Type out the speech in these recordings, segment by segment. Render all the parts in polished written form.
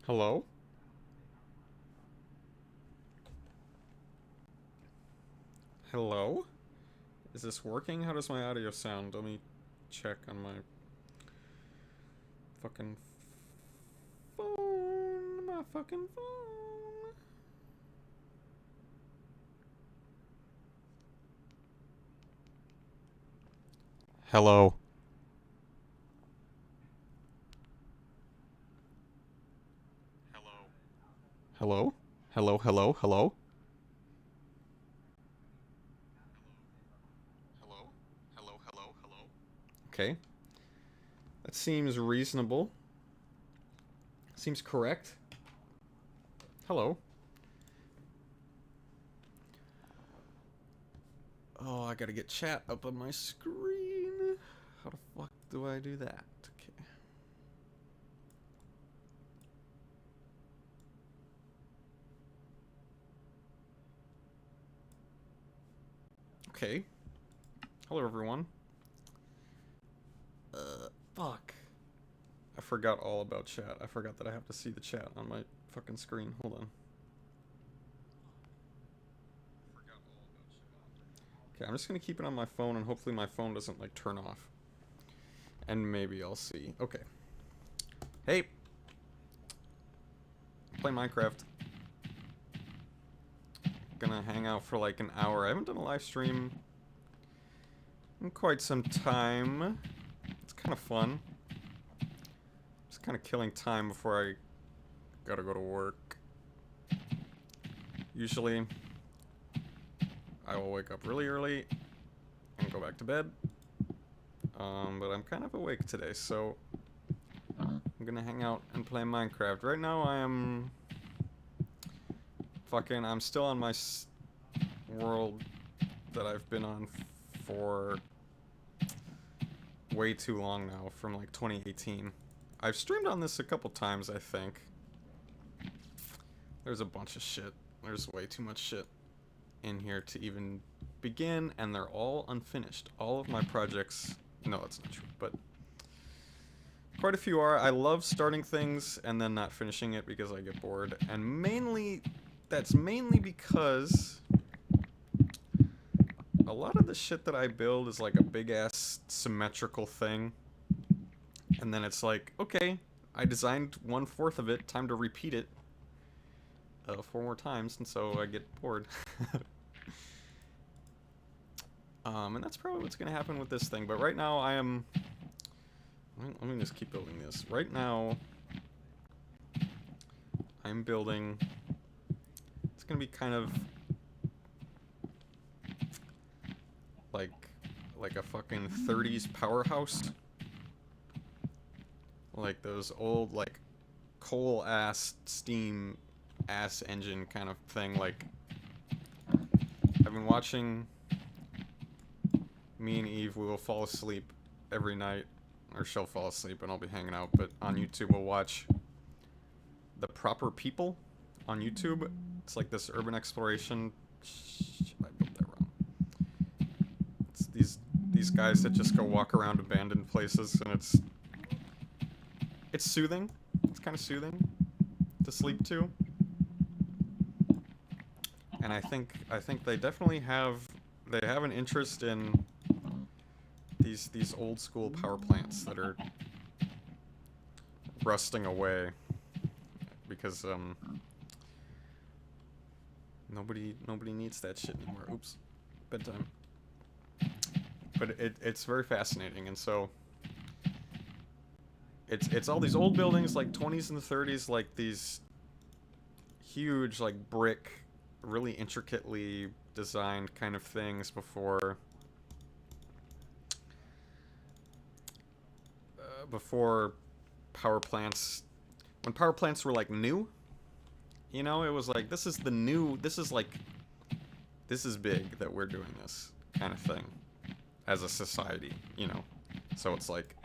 Hello? Hello? Is this working? How does my audio sound? Let me check on my fucking phone. My fucking phone. Hello? Hello? Hello, hello, hello? Hello? Hello, hello, hello? Okay. That seems reasonable. Seems correct. Hello? Oh, I gotta get chat up on my screen. How the fuck do I do that? Okay. Okay. Hello, everyone. Fuck. I forgot all about chat. I forgot that I have to see the chat on my fucking screen. Hold on. Okay, I'm just gonna keep it on my phone and hopefully my phone doesn't like turn off. And maybe I'll see. Okay. Hey! Play Minecraft. Gonna hang out for like an hour. I haven't done a live stream in quite some time. It's kind of fun. Just kind of killing time before I gotta go to work. Usually, I will wake up really early and go back to bed. But I'm kind of awake today, so I'm gonna hang out and play Minecraft. Right now, I'm still on my world that I've been on for way too long now, from like 2018. I've streamed on this a couple times, I think. There's a bunch of shit. There's way too much shit in here to even begin, and they're all unfinished. All of my projects... No, that's not true, but... Quite a few are. I love starting things and then not finishing it because I get bored. And mainly... That's mainly because... A lot of the shit that I build is like a big-ass symmetrical thing. And then it's like, okay, I designed 1/4 of it, time to repeat it 4 more times, and so I get bored. And that's probably what's going to happen with this thing. But right now I am... Let me just keep building this. Right now, I'm building... It's going to be kind of... Like a fucking 30s powerhouse. Like those old, like, coal-ass, steam-ass engine kind of thing. Like, I've been watching... Me and Eve, we will fall asleep every night. Or she'll fall asleep and I'll be hanging out. But on YouTube, we'll watch The Proper People on YouTube. It's like this urban exploration... I built that wrong. It's these guys that just go walk around abandoned places, and it's soothing. It's kind of soothing to sleep to. And I think they definitely have an interest in these old school power plants that are rusting away because nobody needs that shit anymore. Oops, bedtime. But it's very fascinating, and so it's all these old buildings like 20s and the 30s, like these huge like brick, really intricately designed kind of things before power plants, when power plants were like new, you know, it was like this is big that we're doing this kind of thing as a society, you know. So it's like,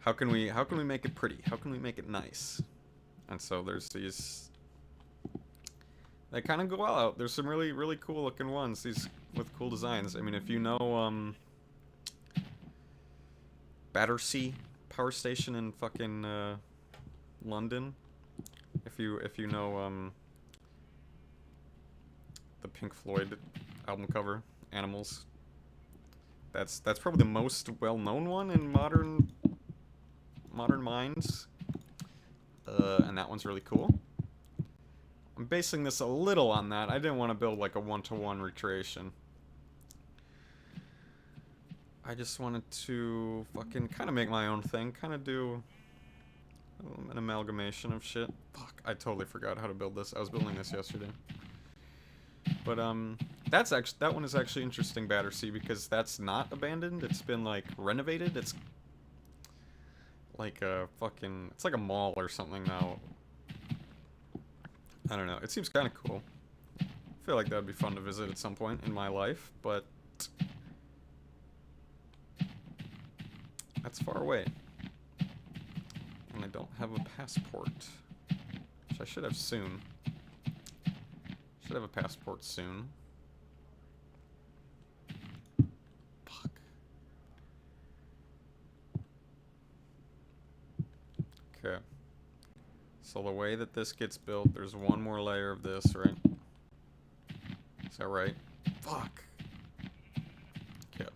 how can we make it pretty? How can we make it nice? And so there's these, they kind of go all out. There's some really, really cool looking ones, these with cool designs. I mean, if you know, Battersea Power Station in fucking, London. If you know the Pink Floyd album cover, Animals. That's probably the most well-known one in modern minds. And that one's really cool. I'm basing this a little on that. I didn't want to build like a one-to-one recreation. I just wanted to fucking kind of make my own thing, kind of do an amalgamation of shit. Fuck, I totally forgot how to build this. I was building this yesterday. But that one is actually interesting, Battersea, because that's not abandoned. It's been like renovated. It's like a fucking, it's like a mall or something now. I don't know. It seems kind of cool. I feel like that would be fun to visit at some point in my life, but that's far away. And I don't have a passport, which I should have soon. Should have a passport soon. Fuck. Okay. So the way that this gets built, there's one more layer of this, right? Is that right? Fuck. Okay.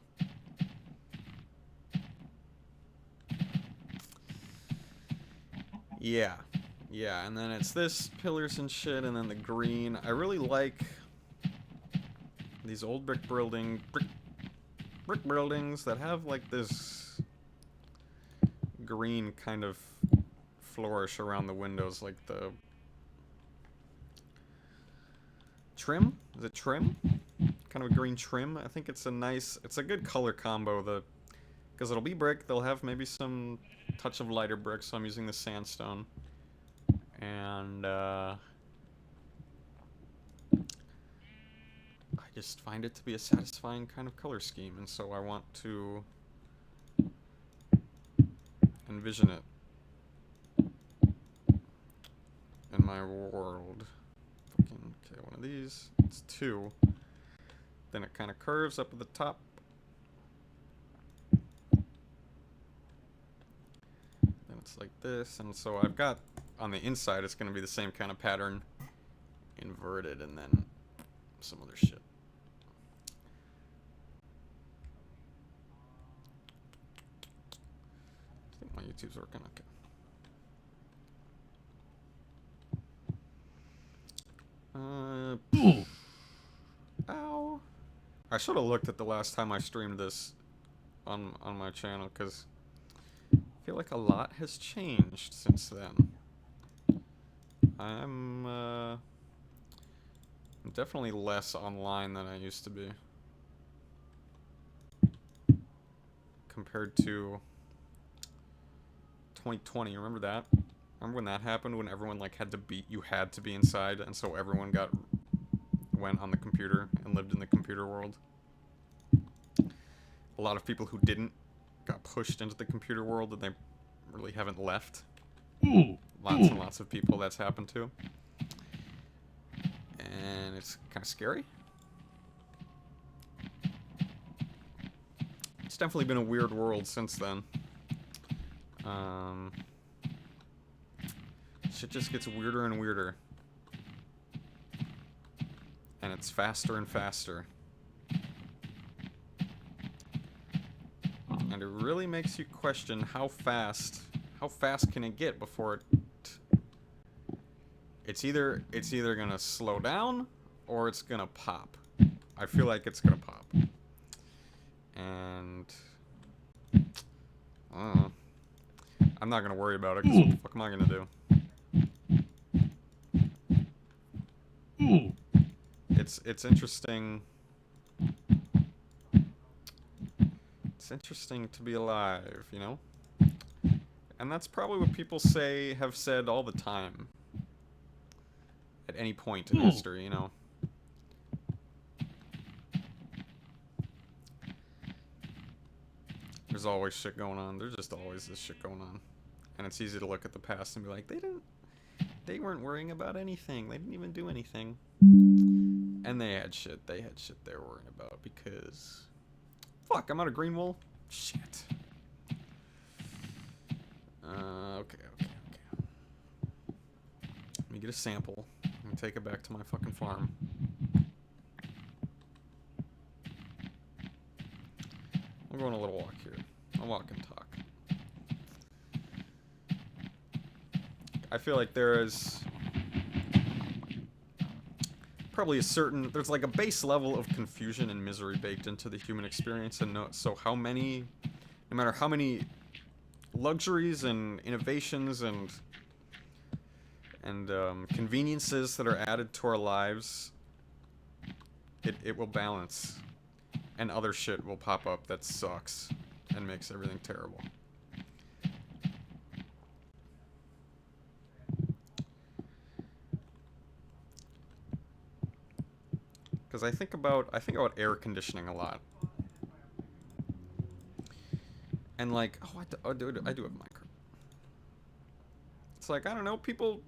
Yeah. Yeah, and then it's this, pillars and shit, and then the green. I really like these old brick buildings that have like this green kind of flourish around the windows, like the trim. Is it trim? Kind of a green trim. I think it's a good color combo. Because it'll be brick. They'll have maybe some touch of lighter brick, so I'm using the sandstone. And I just find it to be a satisfying kind of color scheme, and so I want to envision it in my world. Fucking, okay, one of these. It's 2. Then it kind of curves up at the top. Then it's like this, and so I've got on the inside, it's going to be the same kind of pattern, inverted, and then some other shit. I think my YouTube's working okay. Ow. I should have looked at the last time I streamed this on my channel, because I feel like a lot has changed since then. I'm definitely less online than I used to be. Compared to 2020, remember that? Remember when that happened, when everyone like you had to be inside, and so everyone went on the computer and lived in the computer world? A lot of people who didn't got pushed into the computer world, and they really haven't left. Lots and lots of people that's happened to. And it's kind of scary. It's definitely been a weird world since then. Shit just gets weirder and weirder. And it's faster and faster. And it really makes you question how fast can it get before it... It's either gonna slow down or it's gonna pop. I feel like it's gonna pop. And I'm not gonna worry about it, because what the fuck am I gonna do? It's interesting. It's interesting to be alive, you know? And that's probably what people have said all the time. At any point in history, you know? There's always shit going on. There's just always this shit going on. And it's easy to look at the past and be like, they weren't worrying about anything. They didn't even do anything. And they had shit they were worrying about, because... Fuck, I'm out of green wool? Shit. Okay. Let me get a sample and take it back to my fucking farm. I'll go on a little walk here. I'll walk and talk. I feel like there is probably there's like a base level of confusion and misery baked into the human experience, and so no matter how many luxuries and innovations and conveniences that are added to our lives, it will balance, and other shit will pop up that sucks and makes everything terrible. Because I think about air conditioning a lot, and like, I do have Minecraft. It's like, I don't know, people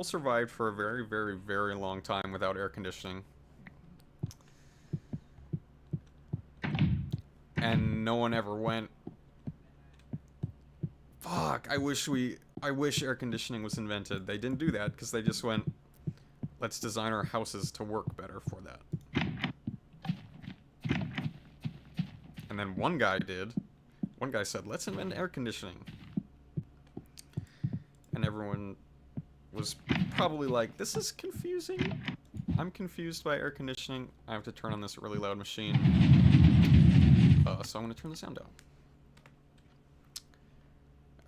survived for a very, very, very long time without air conditioning. And no one ever went, fuck, I wish air conditioning was invented. They didn't do that because they just went, let's design our houses to work better for that. And then one guy said, let's invent air conditioning. And everyone was probably like, this is confusing. I'm confused by air conditioning. I have to turn on this really loud machine. So I'm going to turn the sound down.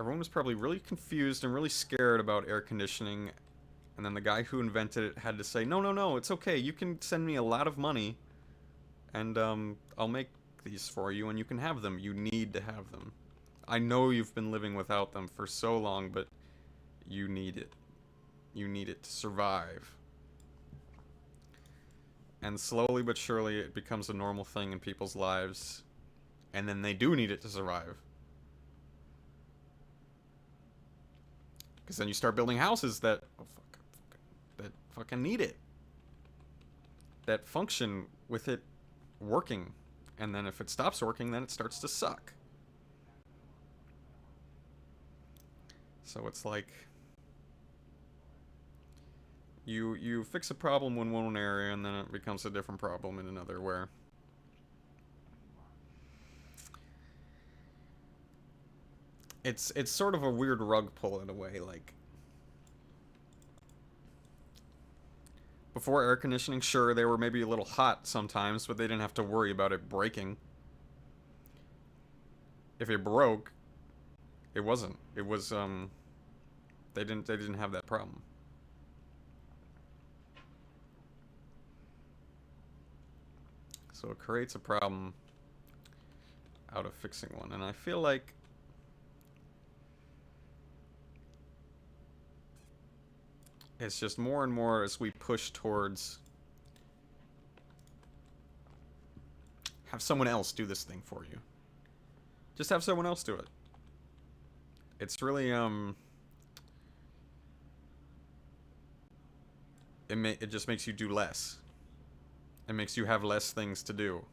Everyone was probably really confused and really scared about air conditioning. And then the guy who invented it had to say, no, it's okay. You can send me a lot of money. And I'll make these for you and you can have them. You need to have them. I know you've been living without them for so long, but you need it. You need it to survive. And slowly but surely it becomes a normal thing in people's lives. And then they do need it to survive. Because then you start building houses that fucking need it. That function with it working. And then if it stops working, then it starts to suck. So it's like, you fix a problem in one area and then it becomes a different problem in another, where it's sort of a weird rug pull in a way. Like, before air conditioning, sure, they were maybe a little hot sometimes, but they didn't have to worry about it breaking. If it broke, it wasn't. It was they didn't have that problem. So it creates a problem out of fixing one. And I feel like it's just more and more as we push towards have someone else do this thing for you. Just have someone else do it. It's really it just makes you do less. It makes you have less things to do.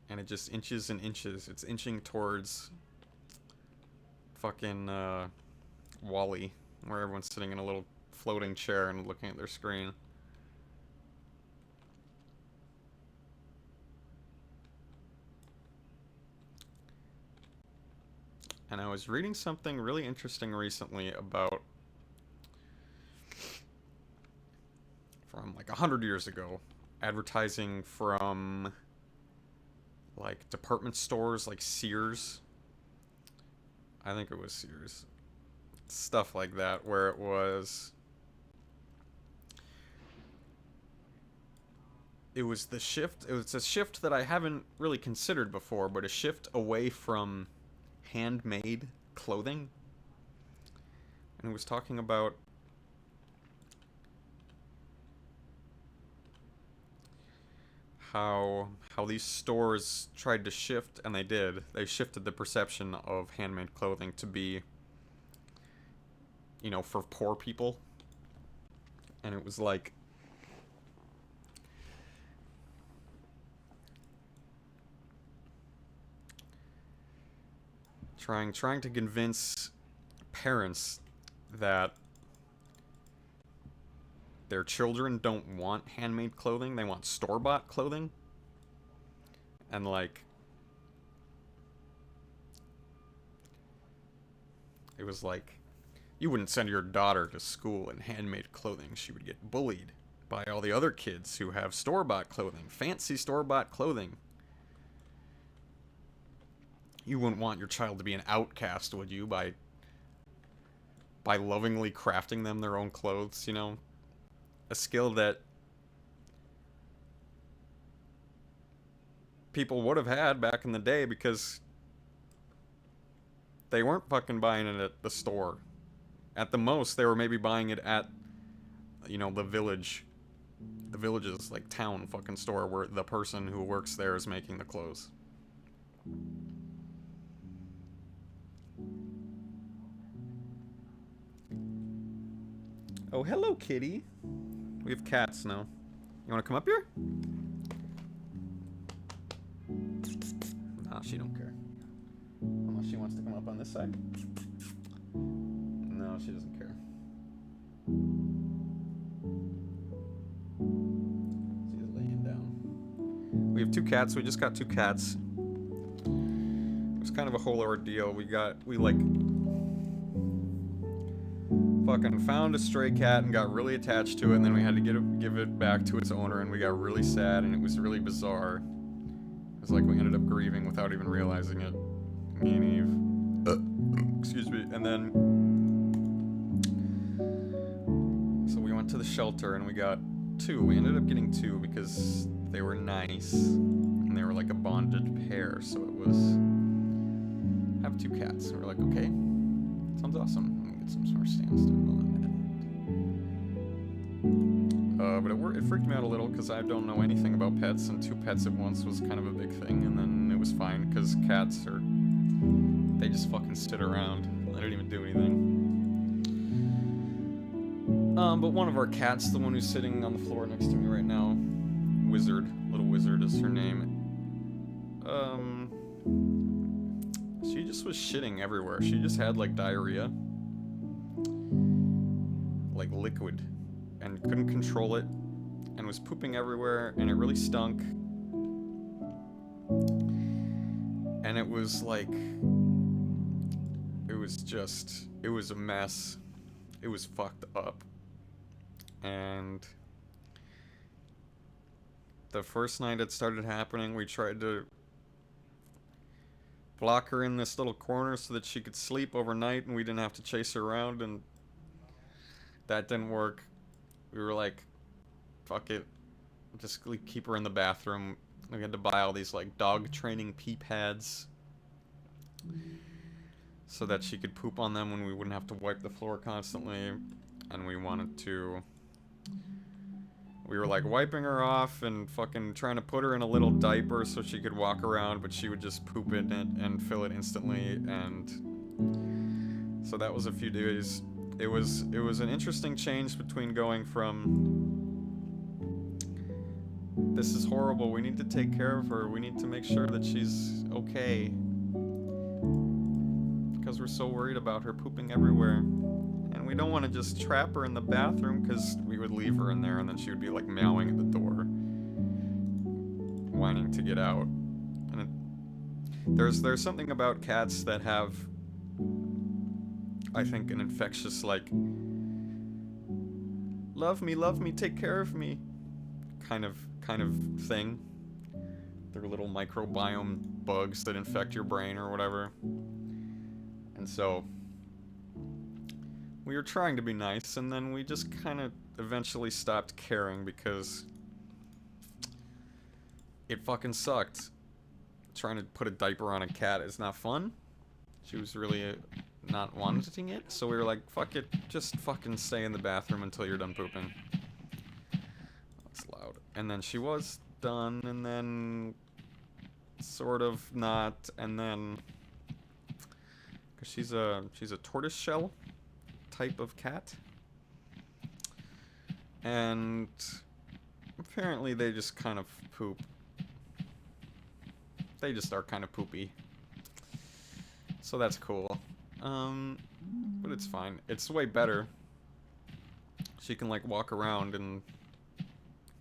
And it just inches and inches. It's inching towards fucking WALL-E, where everyone's sitting in a little floating chair and looking at their screen. And I was reading something really interesting recently about, from like 100 years ago, advertising from like department stores like Sears. I think it was Sears. Stuff like that, where it was the shift. It was a shift that I haven't really considered before, but a shift away from handmade clothing. And it was talking about how these stores tried to shift, and they did. They shifted the perception of handmade clothing to be, you know, for poor people. And it was like, trying to convince parents that their children don't want handmade clothing, they want store-bought clothing. And like, it was like, you wouldn't send your daughter to school in handmade clothing. She would get bullied by all the other kids who have store-bought clothing, fancy store-bought clothing. You wouldn't want your child to be an outcast, would you, by lovingly crafting them their own clothes, you know? A skill that people would have had back in the day because they weren't fucking buying it at the store. At the most, they were maybe buying it at, you know, the village's, like, town fucking store where the person who works there is making the clothes. Oh, hello, kitty. We have cats now. You want to come up here? Nah, she don't care. Unless she wants to come up on this side. No, she doesn't care. She's laying down. We have 2 cats. We just got 2 cats. It was kind of a whole ordeal. We fucking found a stray cat and got really attached to it, and then we had to give it back to its owner, and we got really sad, and it was really bizarre. It was like we ended up grieving without even realizing it. Me and Eve. Excuse me. And then, so we went to the shelter, and we got 2. We ended up getting 2 because they were nice, and they were like a bonded pair, so it was, have 2 cats. And we're like, okay, sounds awesome. Some sort of standstill on that. But it freaked me out a little because I don't know anything about pets, and 2 pets at once was kind of a big thing, and then it was fine because cats they just fucking sit around. They don't even do anything. But one of our cats, the one who's sitting on the floor next to me right now, Wizard, Little Wizard is her name. She just was shitting everywhere. She just had like diarrhea. Like liquid, and couldn't control it, and was pooping everywhere, and it really stunk, and it was like, it was a mess. It was fucked up. And the first night it started happening, we tried to block her in this little corner so that she could sleep overnight and we didn't have to chase her around, and that didn't work. We were like, fuck it, just keep her in the bathroom. We had to buy all these like dog training pee pads so that she could poop on them when we wouldn't have to wipe the floor constantly. And we were like wiping her off and fucking trying to put her in a little diaper so she could walk around, but she would just poop in it and fill it instantly. And so that was a few days. It was an interesting change between going from, this is horrible, we need to take care of her, we need to make sure that she's okay, because we're so worried about her pooping everywhere, and we don't want to just trap her in the bathroom, because we would leave her in there and then she would be like meowing at the door, whining to get out. And there's something about cats that have, I think, an infectious, like, love me, take care of me kind of thing. They're little microbiome bugs that infect your brain or whatever. And so we were trying to be nice, and then we just kind of eventually stopped caring because it fucking sucked. Trying to put a diaper on a cat is not fun. She was really not wanting it, so we were like, fuck it, just fucking stay in the bathroom until you're done pooping. That's loud. And then she was done, and then sort of not, and then, because she's a tortoiseshell type of cat, and apparently they just kind of poop. They just are kind of poopy. So that's cool. But but it's fine. It's way better. She can like walk around and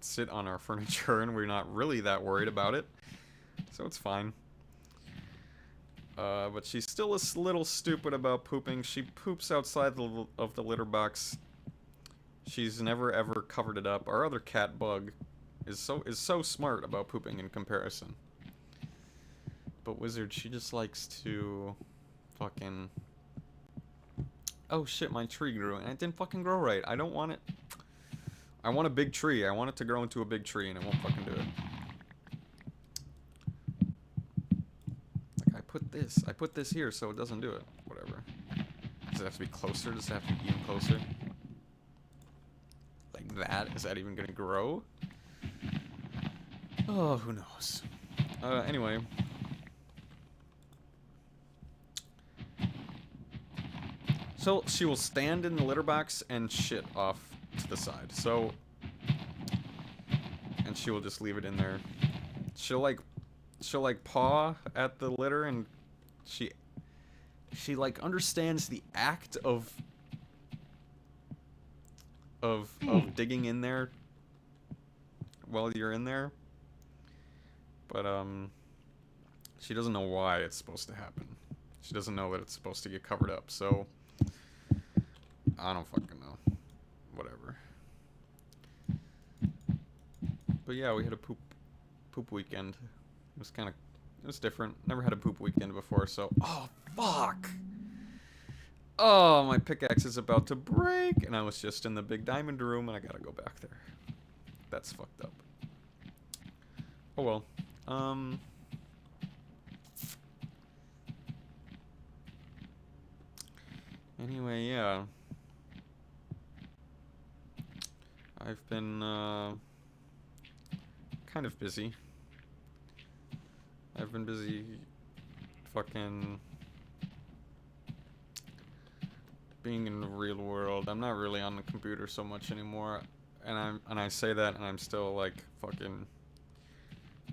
sit on our furniture, and we're not really that worried about it, so it's fine. But she's still a little stupid about pooping. She poops outside of the litter box. She's never ever covered it up. Our other cat, Bug, is so smart about pooping in comparison. But Wizard, she just likes to fucking... Oh shit, my tree grew, and it didn't fucking grow right. I don't want it... I want a big tree. I want it to grow into a big tree, and it won't fucking do it. Like, I put this here so it doesn't do it. Whatever. Does it have to be closer? Does it have to be even closer? Like that? Is that even gonna grow? Oh, who knows? Anyway. So, she will stand in the litter box and shit off to the side. So, and she will just leave it in there. She'll like paw at the litter, and she like understands the act of digging in there while you're in there. But she doesn't know why it's supposed to happen. She doesn't know that it's supposed to get covered up. So I don't fucking know. Whatever. But yeah, we had a poop weekend. It was different. Never had a poop weekend before, so... Oh, fuck! Oh, my pickaxe is about to break, and I was just in the big diamond room, and I gotta go back there. That's fucked up. Oh well. Anyway, yeah. I've been, kind of busy. I've been busy fucking being in the real world. I'm not really on the computer so much anymore. And I say that, and I'm still like fucking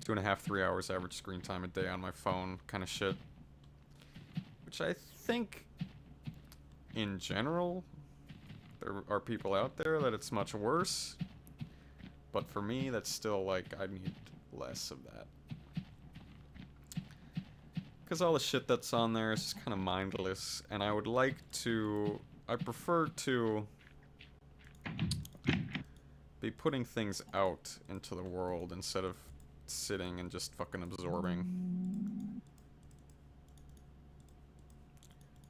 2.5, 3 hours average screen time a day on my phone kind of shit. Which I think in general there are people out there that it's much worse. But for me, that's still like, I need less of that. Because all the shit that's on there is just kind of mindless, and I would like to... I prefer to be putting things out into the world instead of sitting and just fucking absorbing.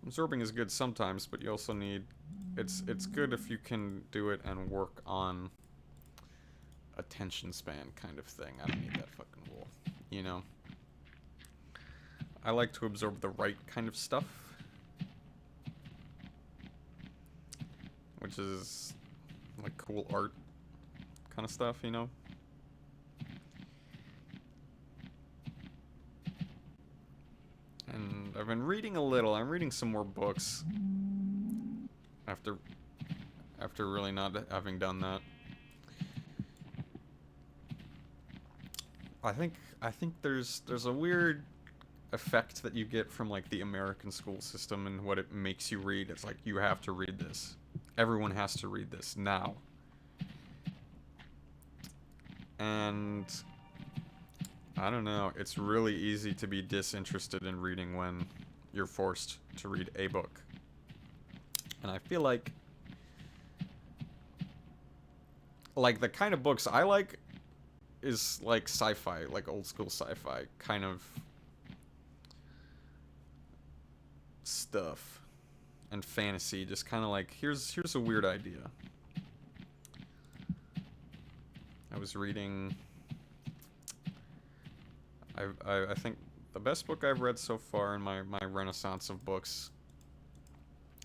Absorbing is good sometimes, but you also need... It's good if you can do it and work on attention span kind of thing. I don't need that fucking wool, you know? I like to absorb the right kind of stuff, which is like cool art kind of stuff, you know? And I've been reading a little. I'm reading some more books after really not having done that. I think there's a weird effect that you get from like the American school system and what it makes you read. It's like, you have to read this. Everyone has to read this now. And I don't know, it's really easy to be disinterested in reading when you're forced to read a book. And I feel like the kind of books I like is like sci-fi, like old school sci-fi kind of stuff, and fantasy, just kind of like, here's a weird idea. I was reading, I think the best book I've read so far in my renaissance of books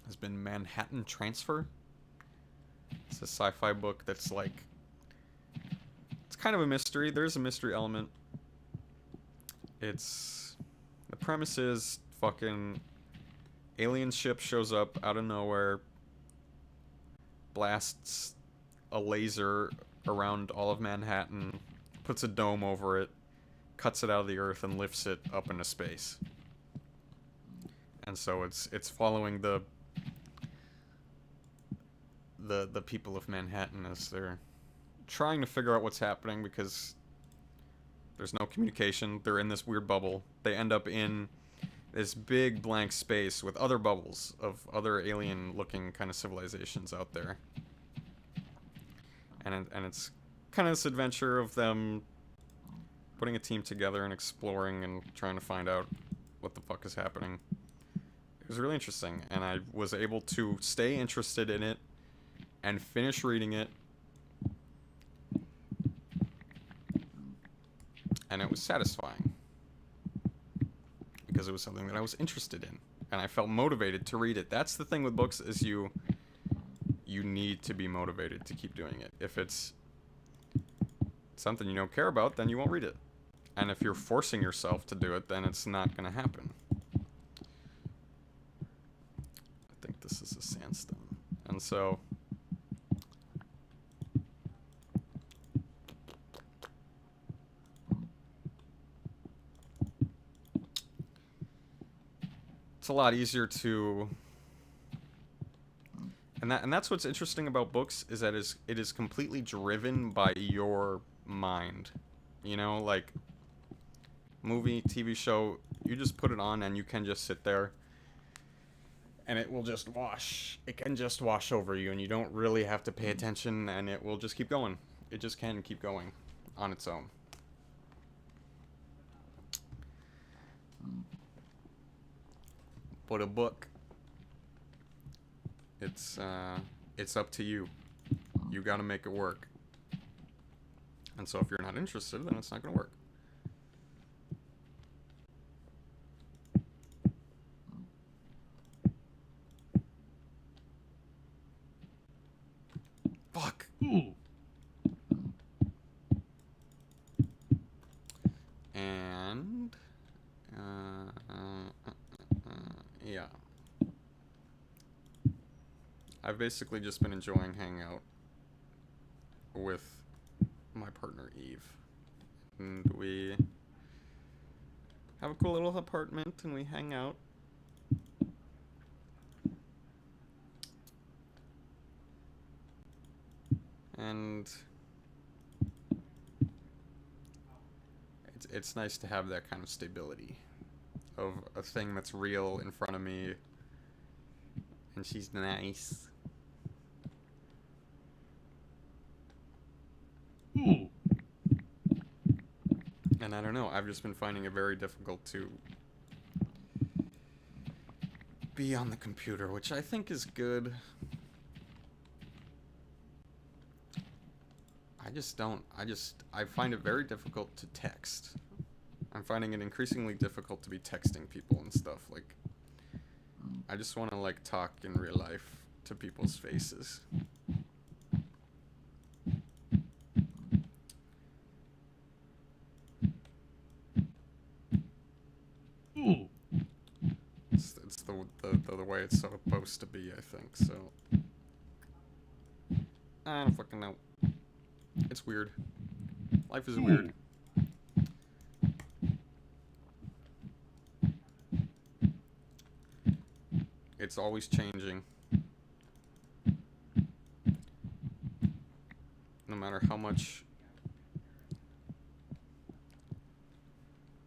has been Manhattan Transfer. It's a sci-fi book that's like, it's kind of a mystery. There's a mystery element. The premise is fucking alien ship shows up out of nowhere, blasts a laser around all of Manhattan, puts a dome over it, cuts it out of the earth, and lifts it up into space. And so it's following the the people of Manhattan as they're trying to figure out what's happening because there's no communication. They're in this weird bubble. They end up in this big blank space with other bubbles of other alien-looking kind of civilizations out there. And it's kind of this adventure of them putting a team together and exploring and trying to find out what the fuck is happening. It was really interesting, and I was able to stay interested in it and finish reading it. And it was satisfying because it was something that I was interested in, and I felt motivated to read it. That's the thing with books, is you need to be motivated to keep doing it. If it's something you don't care about, then you won't read it. And if you're forcing yourself to do it, then it's not going to happen. I think this is a sandstone. And so it's a lot easier to, and that's what's interesting about books, is that it is completely driven by your mind. You know, like movie, TV show, you just put it on and you can just sit there and it will just it can just wash over you, and you don't really have to pay attention, and it will just keep going. It just can keep going on its own. But a book, it's up to you. You gotta make it work. And so if you're not interested, then it's not gonna work. Fuck. And yeah, I've basically just been enjoying hanging out with my partner Eve, and we have a cool little apartment and we hang out. And it's nice to have that kind of stability of a thing that's real in front of me, and she's nice. And I don't know, I've just been finding it very difficult to be on the computer, which I think is good. I find it very difficult to text. I'm finding it increasingly difficult to be texting people and stuff. Like, I just want to, like, talk in real life to people's faces. It's the way it's supposed to be, I think, so. I don't fucking know. It's weird. Life is weird. It's always changing. No matter how much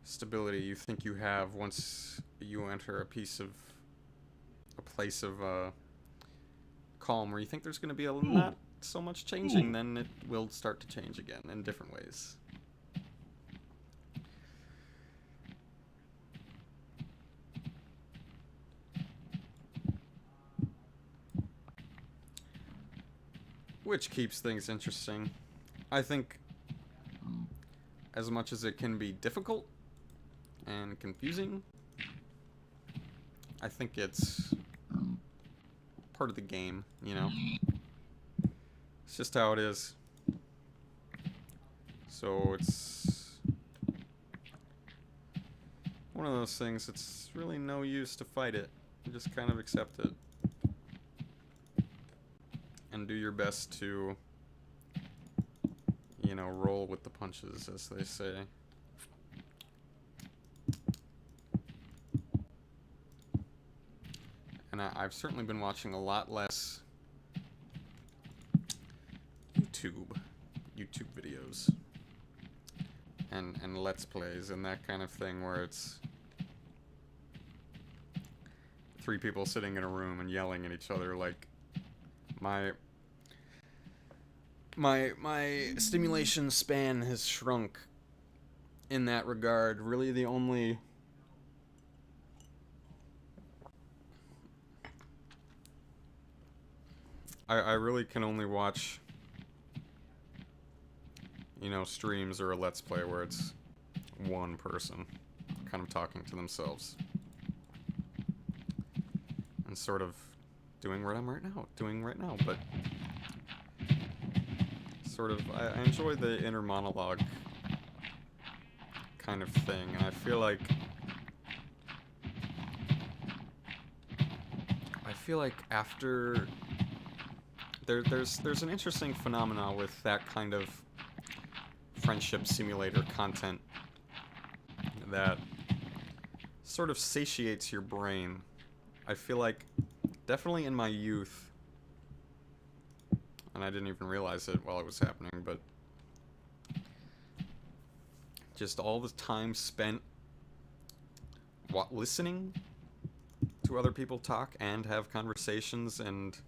stability you think you have, once you enter a place of calm where you think there's going to be not so much changing, then it will start to change again in different ways. Which keeps things interesting. I think as much as it can be difficult and confusing, I think it's part of the game, you know? It's just how it is. So it's one of those things, it's really no use to fight it. You just kind of accept it. And do your best to, you know, roll with the punches, as they say. And I've certainly been watching a lot less YouTube videos, and Let's Plays and that kind of thing, where it's 3 people sitting in a room and yelling at each other. Like, my stimulation span has shrunk in that regard. Really, the only I really can only watch, you know, streams or a Let's Play where it's one person kind of talking to themselves and sort of doing what I'm doing right now, but sort of, I enjoy the inner monologue kind of thing, and I feel like after there's an interesting phenomenon with that kind of friendship simulator content that sort of satiates your brain. I feel like definitely in my youth, and I didn't even realize it while it was happening, but just all the time spent listening to other people talk and have conversations and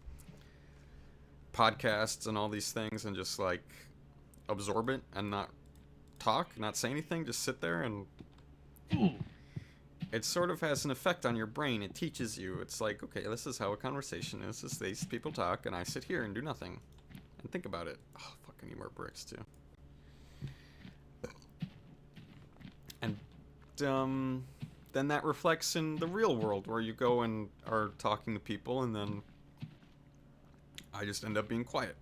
podcasts and all these things, and just like absorb it and not talk, not say anything, just sit there, and it sort of has an effect on your brain. It teaches you. It's like, okay, this is how a conversation is. These people talk, and I sit here and do nothing and think about it. Oh, fuck, I need more bricks too. And then that reflects in the real world, where you go and are talking to people, and then I just end up being quiet.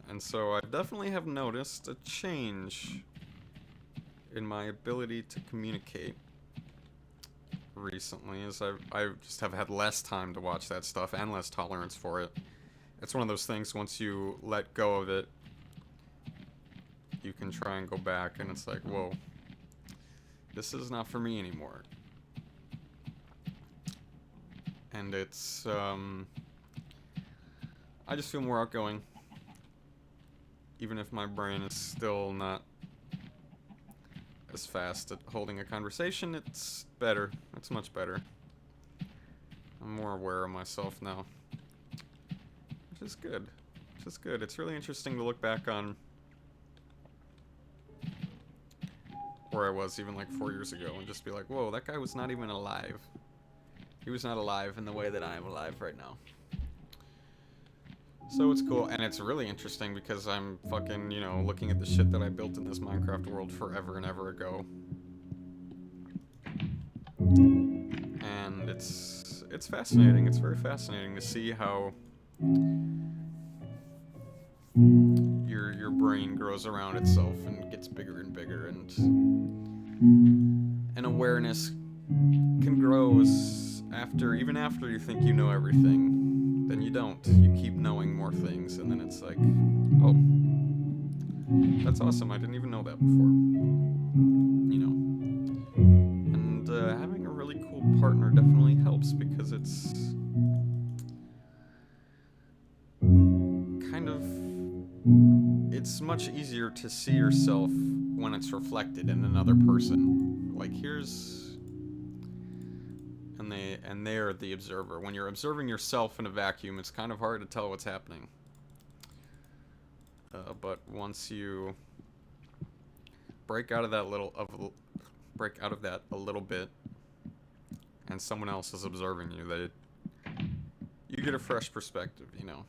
And so I definitely have noticed a change in my ability to communicate recently, as I just have had less time to watch that stuff and less tolerance for it. It's one of those things, once you let go of it, you can try and go back, and it's like, whoa, this is not for me anymore. And it's, I just feel more outgoing. Even if my brain is still not as fast at holding a conversation, it's better. It's much better. I'm more aware of myself now. Which is good. Which is good. It's really interesting to look back on where I was even like 4 years ago and just be like, whoa, that guy was not even alive. He was not alive in the way that I am alive right now. So it's cool, and it's really interesting because I'm fucking, you know, looking at the shit that I built in this Minecraft world forever and ever ago. And it's fascinating. It's very fascinating to see how your brain grows around itself and gets bigger and bigger, and awareness can grow even after you think you know everything. Then you don't. You keep knowing more things, and then it's like, oh, that's awesome. I didn't even know that before. You know. And having a really cool partner definitely helps, because it's kind of, it's much easier to see yourself when it's reflected in another person. Like, and they're the observer. When you're observing yourself in a vacuum, it's kind of hard to tell what's happening. But once you break out of that a little bit, and someone else is observing you, you get a fresh perspective, you know.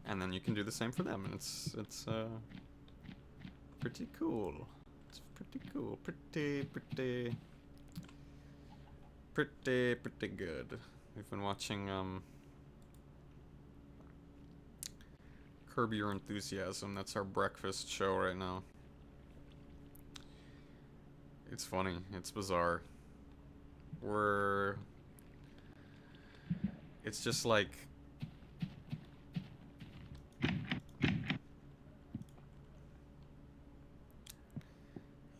And then you can do the same for them, and it's pretty cool. It's pretty cool. Pretty good. We've been watching Curb Your Enthusiasm. That's our breakfast show right now. It's funny. It's bizarre. It's just like,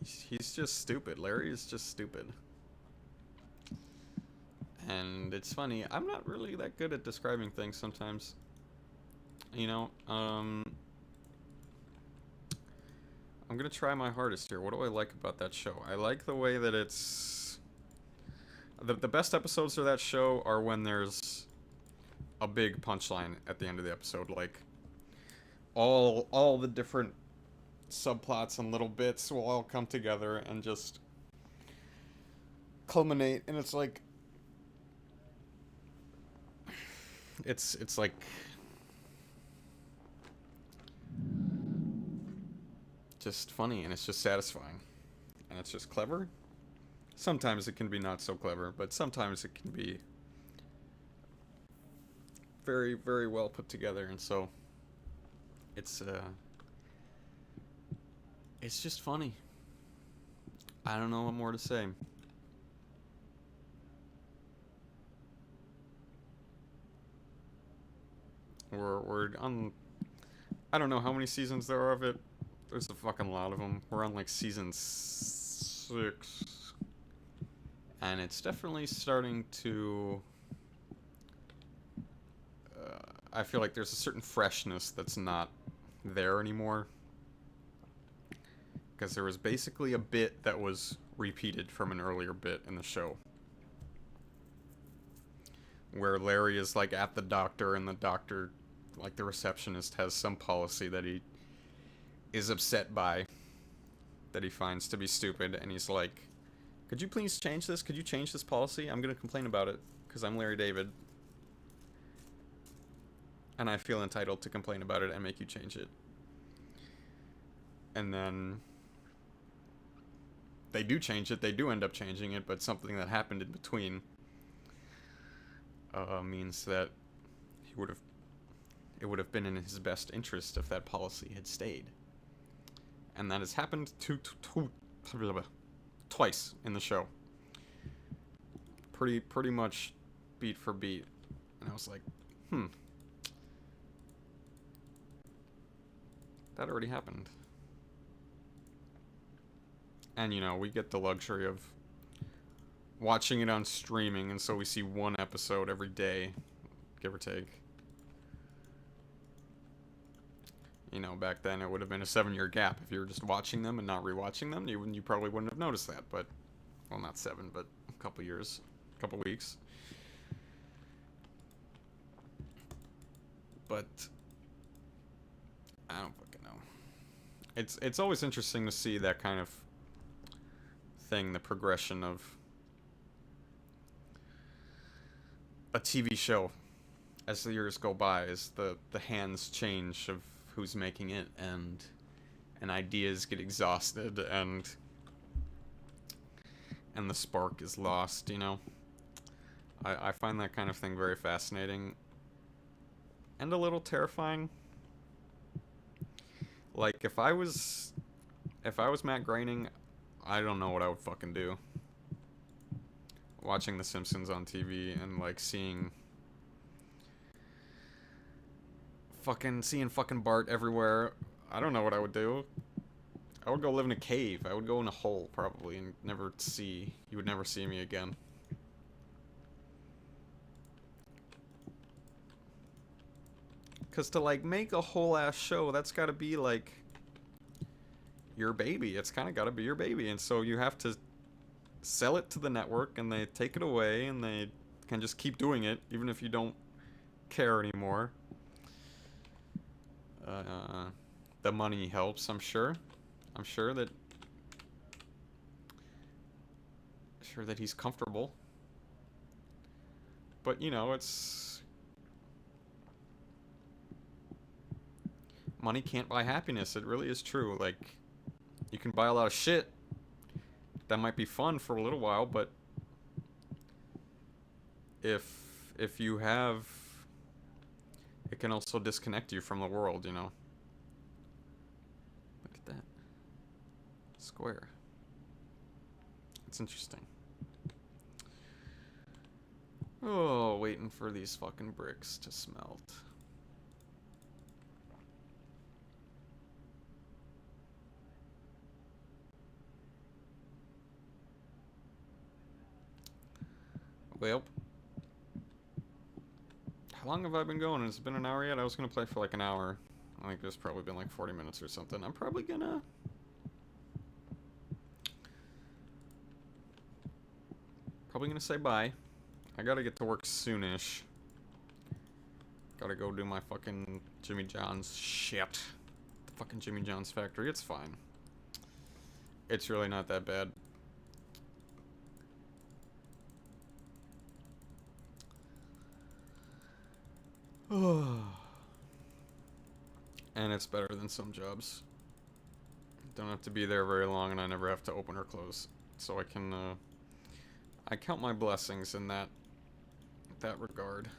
he's just stupid. Larry is just stupid. And it's funny, I'm not really that good at describing things sometimes. You know, I'm gonna try my hardest here. What do I like about that show? I like the way that it's... The best episodes of that show are when there's a big punchline at the end of the episode. Like, all the different subplots and little bits will all come together and just culminate, and it's like... It's like... just funny, and it's just satisfying. And it's just clever. Sometimes it can be not so clever, but sometimes it can be very, very well put together, and so it's just funny. I don't know what more to say. We're on... I don't know how many seasons there are of it. There's a fucking lot of them. We're on like season 6. And it's definitely starting to... I feel like there's a certain freshness that's not there anymore. Because there was basically a bit that was repeated from an earlier bit in the show. Where Larry is like at the doctor, and the doctor, like the receptionist, has some policy that he is upset by, that he finds to be stupid, and he's like, could you please change this? Could you change this policy? I'm gonna complain about it, because I'm Larry David. And I feel entitled to complain about it and make you change it. And then they do change it, they do end up changing it, but something that happened in between means that it would have been in his best interest if that policy had stayed. And that has happened twice in the show. Pretty much beat for beat. And I was like, that already happened. And, you know, we get the luxury of watching it on streaming, and so we see one episode every day, give or take. You know, back then it would have been a 7-year gap. If you were just watching them and not rewatching them, you probably wouldn't have noticed that. But, well, not 7, but a couple years, a couple weeks. But I don't fucking know. It's always interesting to see that kind of thing, the progression of a TV show as the years go by, as the hands change of who's making it, and ideas get exhausted, and the spark is lost, you know. I find that kind of thing very fascinating and a little terrifying. Like, if I was Matt Groening, I don't know what I would fucking do. Watching The Simpsons on TV and, like, seeing fucking Bart everywhere. I don't know what I would do. I would go live in a cave. I would go in a hole, probably, and you would never see me again. Because to, like, make a whole ass show, that's gotta be, like, your baby. It's kind of gotta be your baby. And so you have to sell it to the network, and they take it away, and they can just keep doing it, even if you don't care anymore. The money helps, I'm sure. I'm sure that he's comfortable. But, you know, it's... money can't buy happiness. It really is true. Like, you can buy a lot of shit that might be fun for a little while, but if you have... it can also disconnect you from the world, you know. Look at that. Square. It's interesting. Oh, waiting for these fucking bricks to smelt. Well, How long have I been going? Has it been an hour yet? I was gonna play for like an hour. I think it's probably been like 40 minutes or something. I'm probably gonna say bye. I gotta get to work soonish. Gotta go do my fucking Jimmy John's shit. The fucking Jimmy John's factory. It's fine. It's really not that bad. And it's better than some jobs. Don't have to be there very long, and I never have to open or close. So I can, I count my blessings in that regard.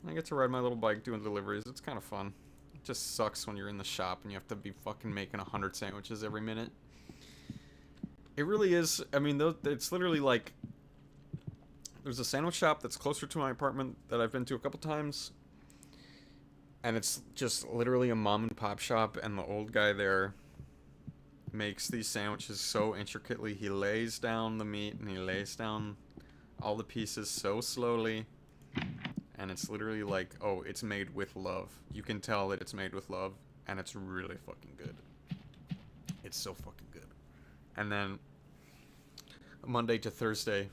I get to ride my little bike doing deliveries. It's kind of fun. It just sucks when you're in the shop and you have to be fucking making 100 sandwiches every minute. It really is. I mean, it's literally like, there's a sandwich shop that's closer to my apartment that I've been to a couple times. And it's just literally a mom and pop shop, and the old guy there makes these sandwiches so intricately. He lays down the meat and he lays down all the pieces so slowly. And it's literally like, oh, it's made with love. You can tell that it's made with love, and it's really fucking good. It's so fucking good. And then Monday to Thursday,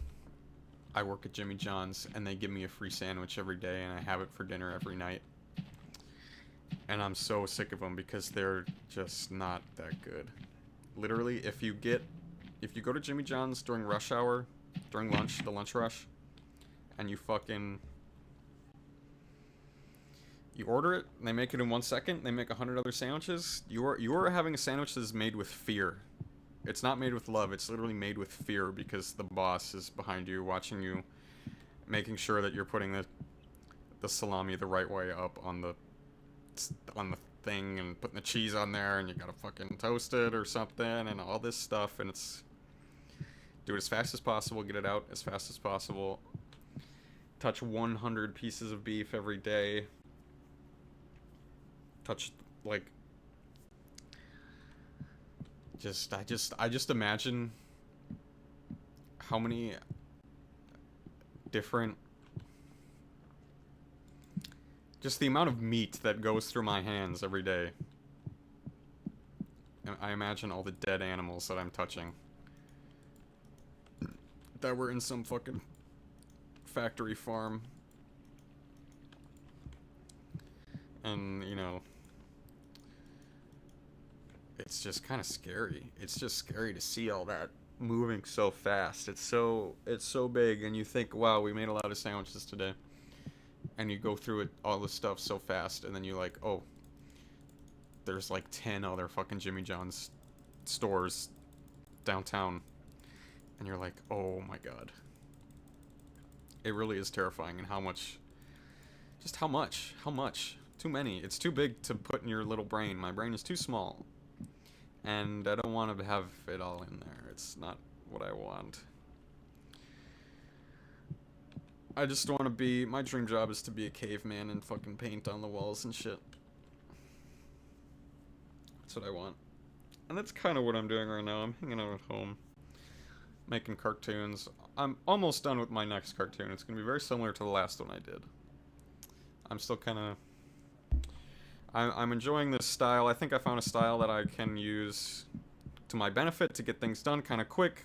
I work at Jimmy John's, and they give me a free sandwich every day, and I have it for dinner every night. And I'm so sick of them because they're just not that good. Literally, if you go to Jimmy John's during rush hour, during lunch, the lunch rush, and you order it, and they make it in 1 second, they make 100 other sandwiches, you are having a sandwich that's made with fear. It's not made with love, it's literally made with fear because the boss is behind you, watching you, making sure that you're putting the salami the right way up on the thing and putting the cheese on there, and you gotta fucking toast it or something and all this stuff, and it's do it as fast as possible, get it out as fast as possible, touch 100 pieces of beef every day, touch like I just imagine how many different, just the amount of meat that goes through my hands every day. I imagine all the dead animals that I'm touching that were in some fucking factory farm. And, you know, it's just kind of scary. It's just scary to see all that moving so fast. It's so big, and you think, wow, we made a lot of sandwiches today. And you go through it, all this stuff so fast, and then you're like, oh, there's like 10 other fucking Jimmy John's stores downtown. And you're like, oh my god. It really is terrifying, and how much. Too many. It's too big to put in your little brain. My brain is too small. And I don't want to have it all in there. It's not what I want. I just want to be, my dream job is to be a caveman and fucking paint on the walls and shit. That's what I want. And that's kind of what I'm doing right now. I'm hanging out at home, making cartoons. I'm almost done with my next cartoon. It's going to be very similar to the last one I did. I'm still kind of, I'm enjoying this style. I think I found a style that I can use to my benefit to get things done kind of quick.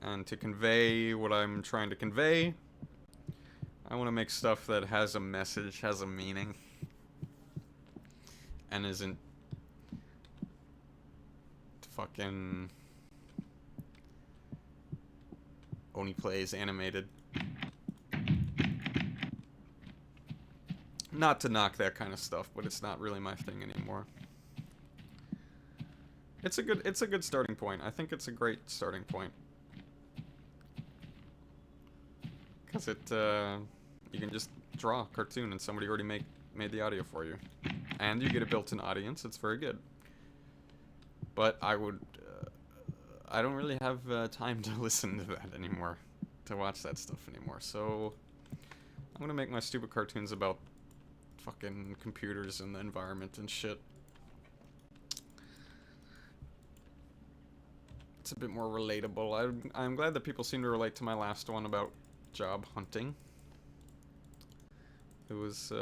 And to convey what I'm trying to convey. I want to make stuff that has a message, has a meaning. And isn't fucking only plays animated. Not to knock that kind of stuff, but it's not really my thing anymore. It's a good starting point. I think it's a great starting point. Because you can just draw a cartoon and somebody already made the audio for you. And you get a built-in audience. It's very good. But I don't really have time to listen to that anymore. To watch that stuff anymore. So I'm gonna make my stupid cartoons about fucking computers and the environment and shit. It's a bit more relatable. I'm glad that people seem to relate to my last one about job hunting. It was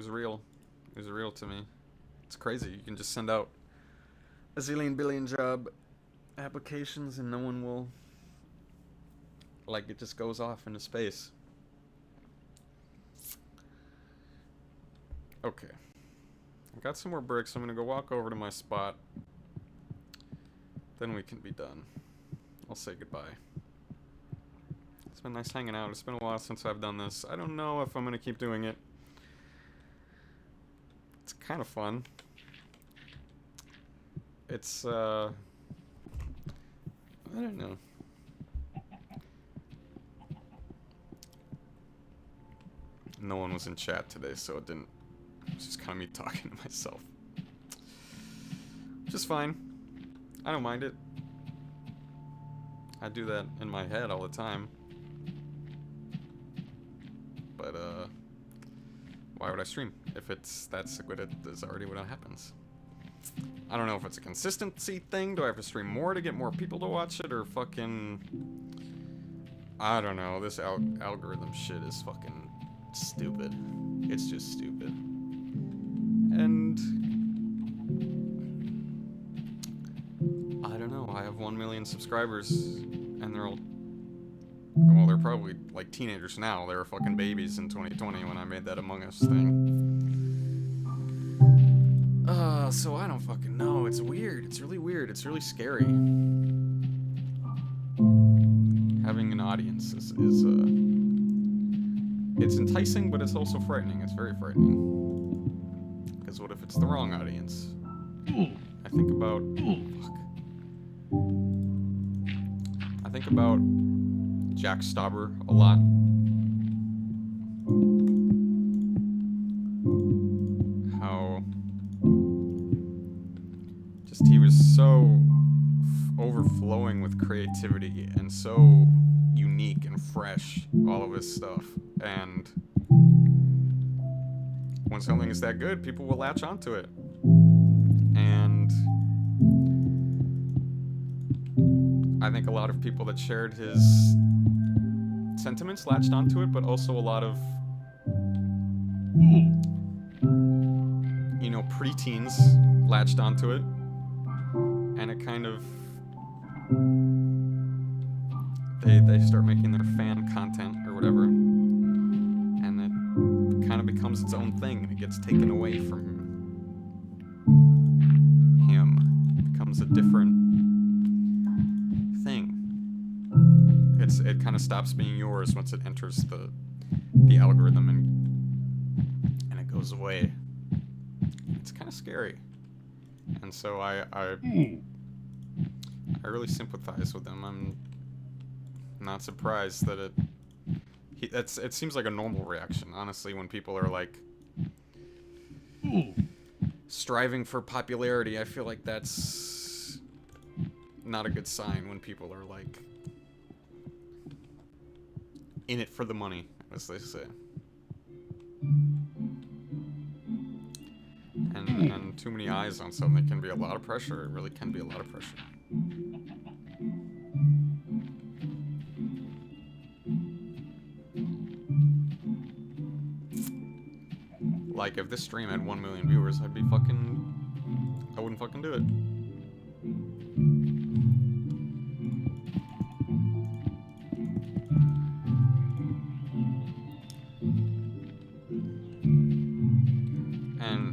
real. It was real to me. It's crazy. You can just send out a zillion billion job applications and no one will, like, it just goes off into space. Okay. I got some more bricks. I'm gonna go walk over to my spot. Then we can be done. I'll say goodbye. It's been nice hanging out. It's been a while since I've done this. I don't know if I'm gonna keep doing it. It's kind of fun. It's, I don't know. No one was in chat today, so it didn't. It's just kind of me talking to myself. Which is fine. I don't mind it. I do that in my head all the time. But, why would I stream if that's what it is already what happens? I don't know if it's a consistency thing. Do I have to stream more to get more people to watch it, or fucking, I don't know. This algorithm shit is fucking stupid. It's just stupid. And I don't know. I have 1 million subscribers, and they're all, well, they're probably like teenagers now. They were fucking babies in 2020 when I made that Among Us thing. So I don't fucking know. It's weird. It's really weird. It's really scary. Having an audience is it's enticing, but it's also frightening. It's very frightening. Because what if it's the wrong audience? I think about, I think about Jack Stauber a lot. How just he was so overflowing with creativity and so unique and fresh, all of his stuff. And when something is that good, people will latch onto it. And I think a lot of people that shared his sentiments latched onto it, but also a lot of, you know, preteens latched onto it. And it kind of, they start making their fan content or whatever, and it kind of becomes its own thing, and it gets taken away from him. It becomes a different thing. It kind of stops being yours once it enters the algorithm, and it goes away. It's kind of scary, and so I really sympathize with him. I'm not surprised that it seems like a normal reaction, honestly, when people are like striving for popularity. I feel like that's not a good sign when people are like in it for the money, as they say. And too many eyes on something can be a lot of pressure. It really can be a lot of pressure. Like, if this stream had 1 million viewers, I wouldn't fucking do it.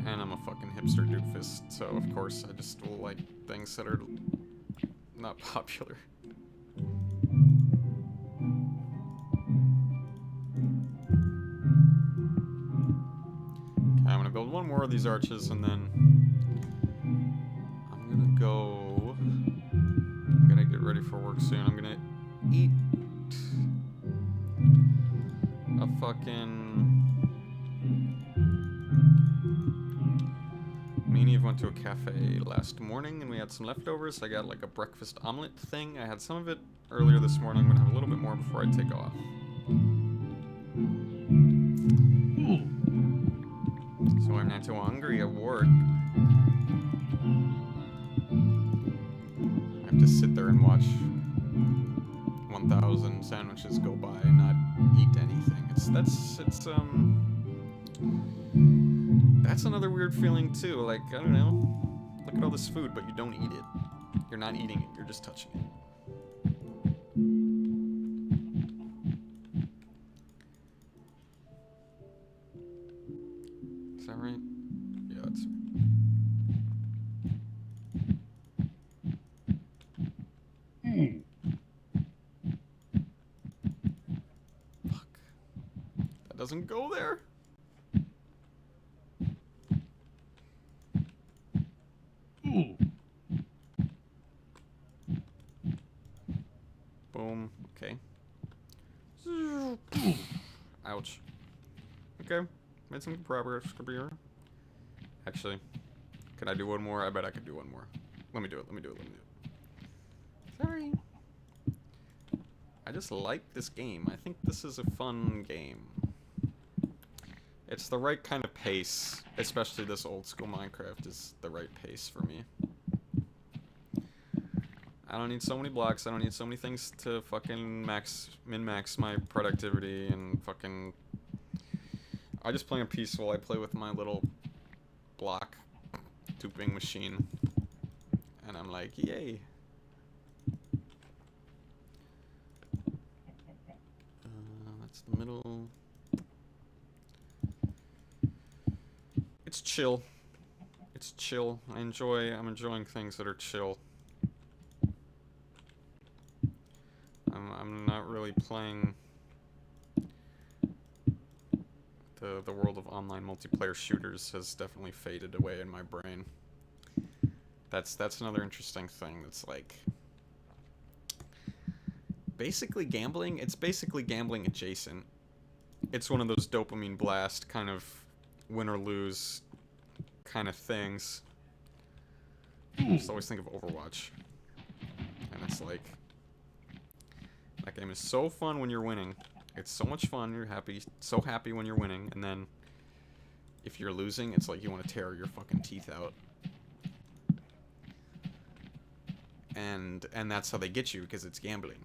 And I'm a fucking hipster doofus, so of course I just will like things that are not popular. I'm gonna build one more of these arches, and then I'm gonna get ready for work soon. I'm gonna eat a fucking... Me and Eve went to a cafe last morning, and we had some leftovers. I got like a breakfast omelet thing. I had some of it earlier this morning. I'm gonna have a little bit more before I take off. So I'm not too hungry at work. I have to sit there and watch 1000 sandwiches go by and not eat anything. That's another weird feeling too. Like, I don't know. Look at all this food, but you don't eat it. You're not eating it, you're just touching it. Is that right? Yeah, that's right. Fuck. That doesn't go there? Boom. Okay. Ouch. Okay. Made some progress. Actually, can I do one more? I bet I could do one more. Let me do it. Sorry. I just like this game. I think this is a fun game. It's the right kind of pace. Especially this old school Minecraft is the right pace for me. I don't need so many blocks. I don't need so many things to fucking min-max my productivity and fucking... I just play in peaceful. I play with my little block tubing machine. And I'm like, yay. That's the middle. It's chill. It's chill. I'm enjoying things that are chill. I'm not really playing the world of online multiplayer shooters has definitely faded away in my brain. That's another interesting thing. That's like basically gambling. It's basically gambling adjacent. It's one of those dopamine blast kind of win or lose kind of things. I just always think of Overwatch, and it's like that game is so fun when you're winning. It's so much fun. You're happy, so happy when you're winning, and then if you're losing, it's like you want to tear your fucking teeth out. And that's how they get you, because it's gambling.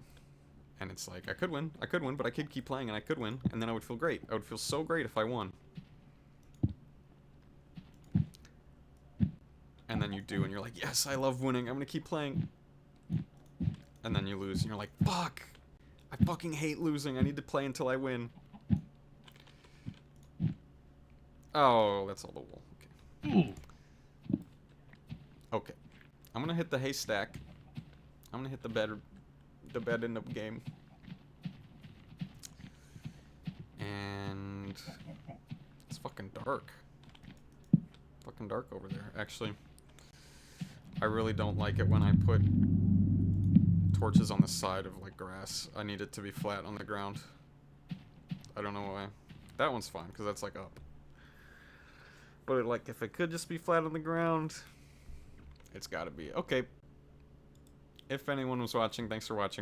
And it's like, I could win, but I could keep playing and I could win, and then I would feel great. I would feel so great if I won. And then you do, and you're like, yes, I love winning, I'm gonna keep playing. And then you lose, and you're like, fuck! I fucking hate losing, I need to play until I win. Oh, that's all the wool. Okay. Okay. I'm gonna hit the haystack. I'm gonna hit the bed in the game. And it's fucking dark. Fucking dark over there. Actually, I really don't like it when I put torches on the side of like grass. I need it to be flat on the ground. I don't know why. That one's fine because that's like up. But like if it could just be flat on the ground, it's gotta be. Okay. If anyone was watching, thanks for watching.